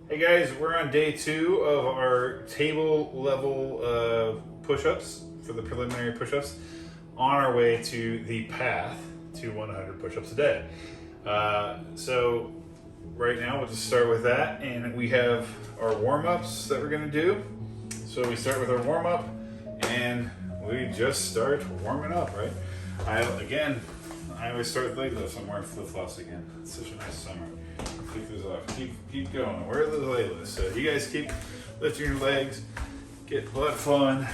Hey guys, we're on day 2 of our table level push-ups for the preliminary push-ups on our way to the path to 100 push-ups a day. So right now we'll just start with that, and we have our warm-ups that we're going to do. So we start with our warm-up and we just start warming up, right? I always start with leg lifts. I'm wearing flip-flops again. It's such a nice summer. Keep those off. Keep going. Where are the leg lifts? So you guys keep lifting your legs, get blood flowing.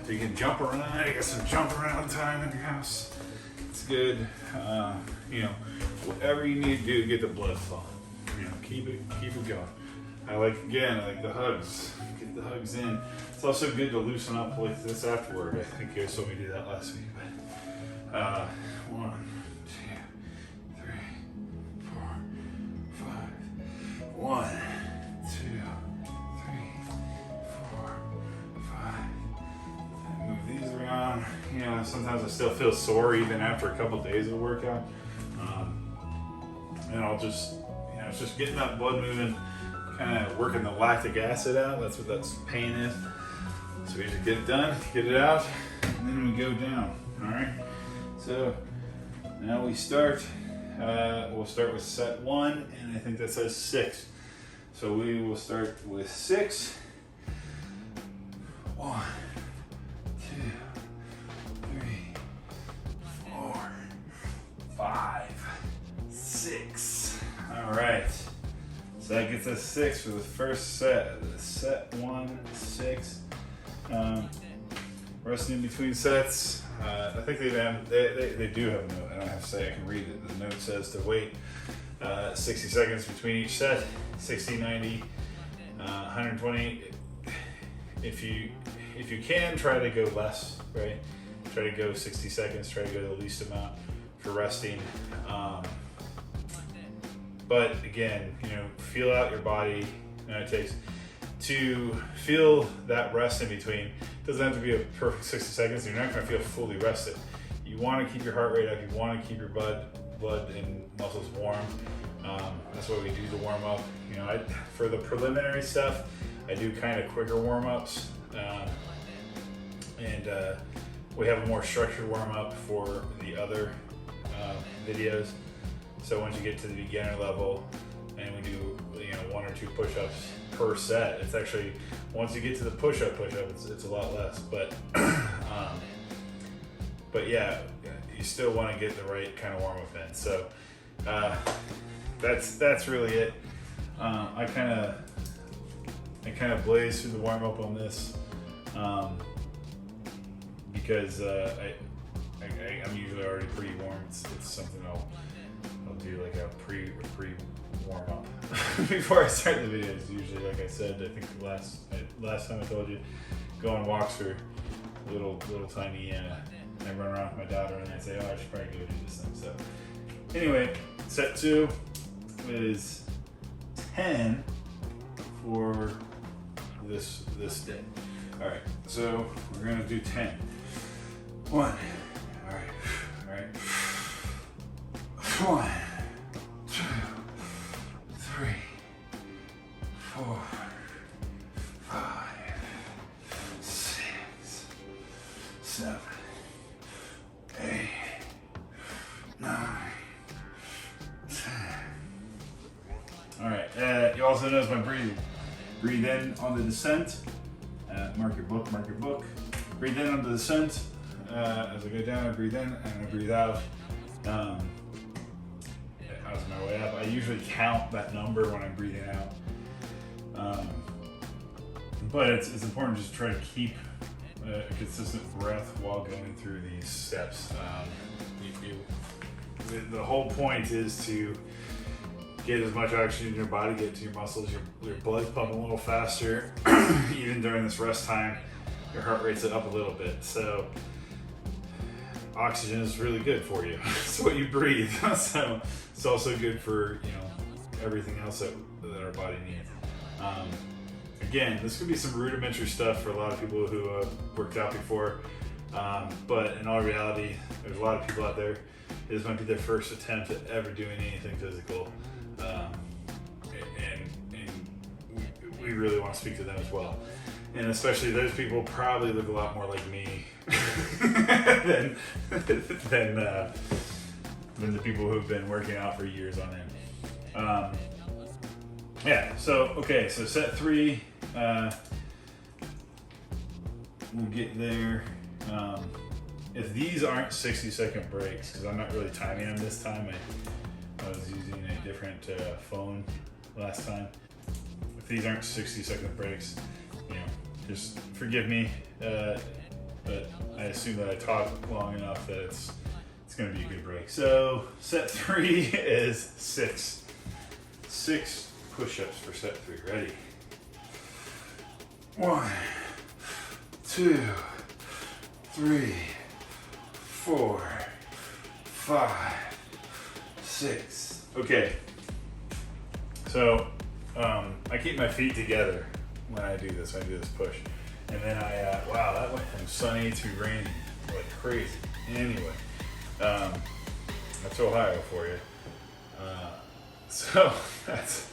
If you can jump around, you got some jump around time in your house. It's good. Whatever you need to do to get the blood flowing. Keep it going. I like the hugs. Get the hugs in. It's also good to loosen up like this afterward. I think you guys saw me do that last week. But 1, 2, 3, 4, 5. 1, 2, 3, 4, 5. Move these around. Sometimes I still feel sore even after a couple days of workout. And I'll just, it's just getting that blood moving, kind of working the lactic acid out. That's what that pain is. So we just get it done, get it out, and then we go down. All right. So now we start. We'll start with set 1, and I think that says 6. So we will start with 6. 1, 2, 3, 4, 5, 6. All right. So that gets us 6 for the first set. Set 1, 6. Resting in between sets. I think they do have a note. I don't have to say. I can read it. The note says to wait 60 seconds between each set. 60, 90, 120. If you can, try to go less. Right. Try to go 60 seconds. Try to go the least amount for resting. But again, feel out your body. It takes to feel that rest in between. It doesn't have to be a perfect 60 seconds. You're not going to feel fully rested. You want to keep your heart rate up. You want to keep your blood and muscles warm. That's why we do the warm up. For the preliminary stuff, I do kind of quicker warm ups, and we have a more structured warm up for the other videos. So once you get to the beginner level, and we do 1 or 2 push-ups per set, it's actually, once you get to the push-up, it's a lot less. But yeah, you still want to get the right kind of warm-up in. So that's really it. I kind of blaze through the warm-up on this because I'm usually already pretty warm. It's something I'll do like a pre warm up before I start the videos. Usually, like I said, I think last time I told you, go on walks for little tiny. I run around with my daughter, and I say, I should probably go do this thing. So anyway, set 2 is 10 for this day. All right, so we're gonna do 10. 1. All right. 1, 2, 3, 4, 5, 6, 7, 8, 9, 10. All right. You also notice my breathing. Breathe in on the descent. Mark your book. Breathe in on the descent. As I go down, I breathe in and I breathe out. As my way up, I usually count that number when I'm breathing out. But it's important just to try to keep a consistent breath while going through these steps. The whole point is to get as much oxygen in your body, get to your muscles, your blood's pumping a little faster. Even during this rest time, your heart rate's up a little bit. So oxygen is really good for you. It's what you breathe. So it's also good for everything else that our body needs. Again, this could be some rudimentary stuff for a lot of people who have worked out before, but in all reality, there's a lot of people out there. This might be their first attempt at ever doing anything physical, and want to speak to them as well. And especially those people probably look a lot more like me than the people who've been working out for years on end. Yeah, so, okay, so set 3, we'll get there. If these aren't 60-second breaks, because I'm not really timing them this time, I was using a different phone last time. If these aren't 60-second breaks, you know, just forgive me, but I assume that I talked long enough that it's gonna be a good break. So set 3 is 6 push-ups for set 3. Ready? 1, 2, 3, 4, 5, 6. Okay. So I keep my feet together when I do this. I do this push, and then wow, that went from sunny to rainy like crazy. Anyway, that's Ohio for you. So that's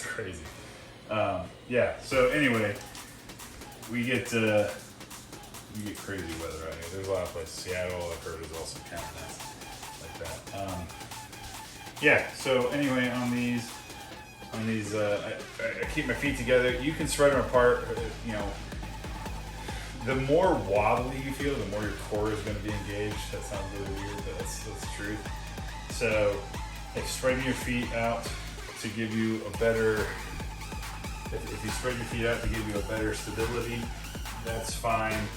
crazy. Yeah. So anyway, we get crazy weather out here. There's a lot of places. Seattle, I've heard, is also kind of nice like that. Yeah. So anyway, on these, I keep my feet together. You can spread them apart. You know, the more wobbly you feel, the more your core is going to be engaged. That sounds really weird, but that's the truth. So, like spreading your feet out to give you a better. If you spread your feet out to give you a better stability, that's fine.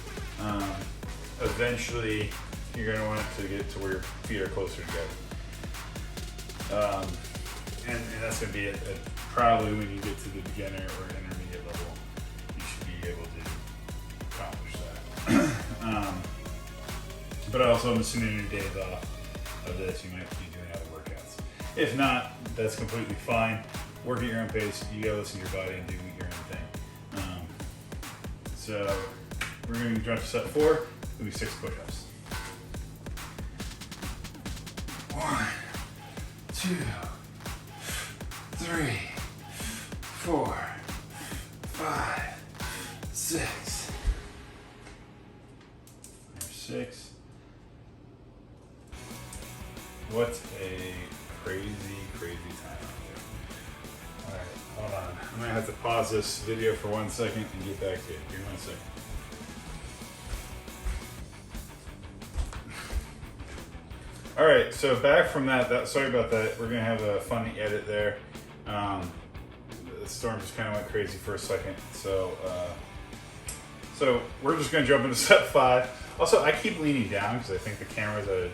Eventually, you're going to want to get to where your feet are closer together. And that's going to be probably when you get to the beginner or intermediate level, you should be able to accomplish that. But also, I'm assuming your days off of this, you might be doing other workouts. If not, that's completely fine. Work at your own pace. You gotta listen to your body and do your own thing. So we're going to jump to set 4. It'll be 6 push-ups. 1, 2, 3, 4, 5, 6. There's 6. What a crazy time out there. Alright, hold on. I'm gonna have to pause this video for 1 second and get back to it. Give me 1 second. Alright, so back from that, sorry about that. We're gonna have a funny edit there. The storm just kind of went crazy for a second. So we're just gonna jump into set 5. Also, I keep leaning down because I think the camera's at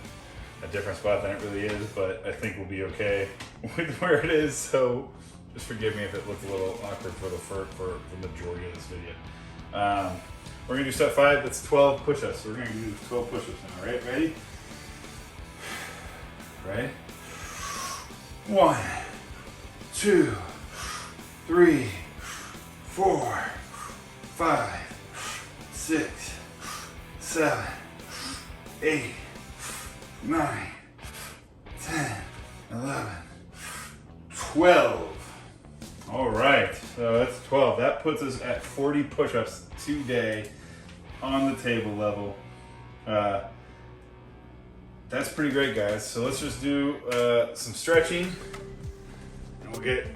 a different spot than it really is, but I think we'll be okay with where it is. So just forgive me if it looked a little awkward for the majority of this video. We're gonna do set 5. That's 12 push-ups. So we're gonna do 12 push-ups now. Right? Ready? Right? 1, 2, 3, 4, 5, 6, 7, 8, 9, 10, 11, 12. All right, so that's 12. That puts us at 40 push-ups today on the table level. That's pretty great, guys. So let's just do some stretching, and we'll get.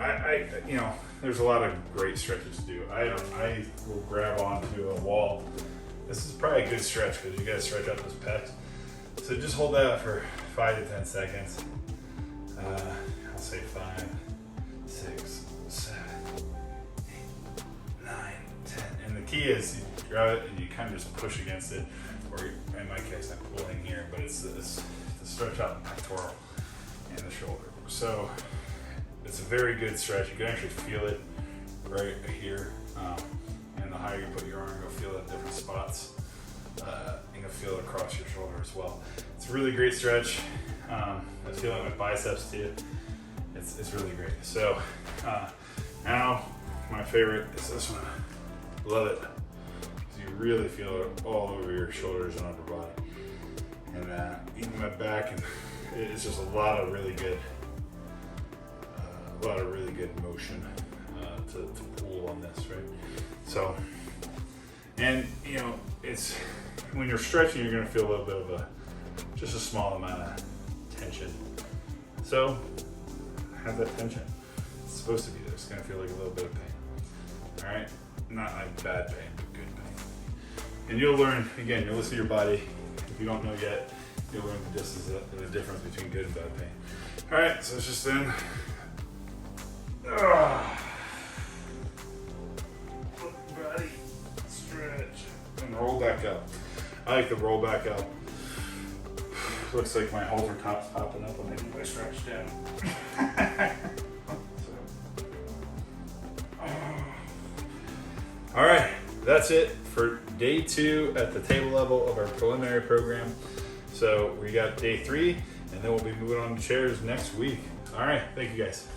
You know, there's a lot of great stretches to do. I will grab onto a wall. This is probably a good stretch because you gotta stretch out those pecs. So just hold that for 5 to 10 seconds. I'll say 5, 6, 7, 8, 9, 10. And the key is you grab it and you kind of just push against it. Or in my case, I'm pulling here, but it's to stretch out the pectoral and the shoulder. So it's a very good stretch. You can actually feel it right here. And the higher you put your arm, you'll feel it at different spots. You'll feel it across your shoulder as well. It's a really great stretch. I feel it in my biceps too. It's really great. So now my favorite is this one. Love it. You really feel it all over your shoulders and upper body, and even my back, and it's just a lot of really good motion to pull on this, right? So, and you know, it's when you're stretching, you're going to feel a little bit of just a small amount of tension. So, have that tension. It's supposed to be there. It's going to feel like a little bit of pain. All right, not like bad pain, but good pain. And you'll learn again. You'll listen to your body. If you don't know yet, you'll learn the difference between good and bad pain. All right, so it's just in. Body stretch and roll back up. I like the roll back up. Looks like my halter top's popping up when I stretch down. All right, that's it for day 2 at the table level of our preliminary program. So we got day 3, and then we'll be moving on to chairs next week. All right, thank you guys.